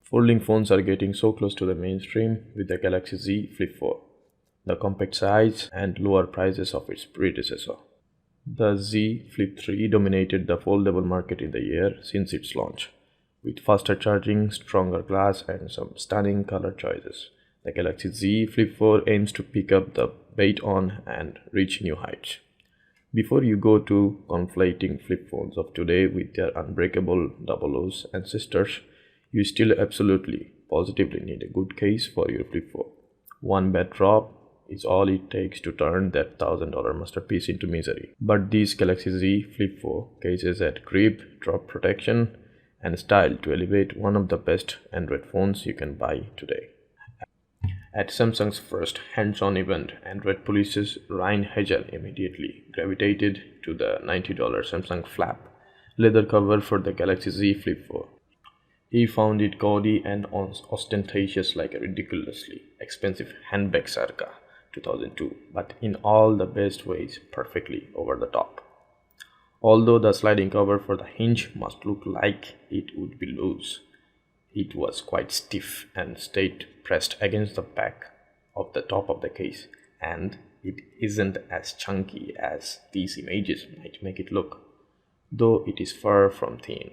Folding phones are getting so close to the mainstream with the Galaxy Z Flip 4, the compact size and lower prices of its predecessor. The Z Flip 3 dominated the foldable market in the year since its launch, with faster charging, stronger glass, and some stunning color choices. The Galaxy Z Flip 4 aims to pick up the baton and reach new heights. Before you go to conflating flip phones of today with their unbreakable double O's and sisters, you still absolutely, positively need a good case for your Flip 4. One bad drop is all it takes to turn that $1,000 masterpiece into misery. But these Galaxy Z Flip 4 cases add grip, drop protection, and style to elevate one of the best Android phones you can buy today. At Samsung's first hands-on event, Android Police's Ryan Hagel immediately gravitated to the $90 Samsung flap leather cover for the Galaxy Z Flip 4. He found it gaudy and ostentatious like a ridiculously expensive handbag circa 2002, but in all the best ways perfectly over the top. Although the sliding cover for the hinge must look like it would be loose, it was quite stiff and stayed pressed against the back of the top of the case, and it isn't as chunky as these images might make it look, though it is far from thin.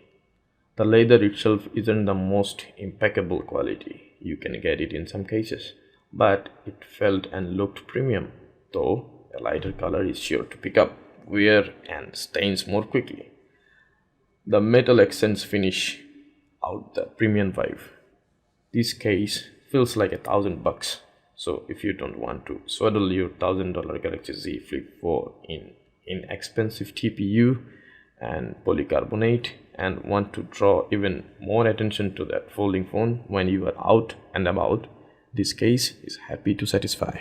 The leather itself isn't the most impeccable quality. You can get it in some cases, but it felt and looked premium, though a lighter color is sure to pick up wear and stains more quickly. The metal accents finish out the premium vibe. This case feels like $1,000, so if you don't want to swaddle your $1,000 Galaxy Z Flip 4 in inexpensive TPU and polycarbonate and want to draw even more attention to that folding phone when you are out and about, this case is happy to satisfy.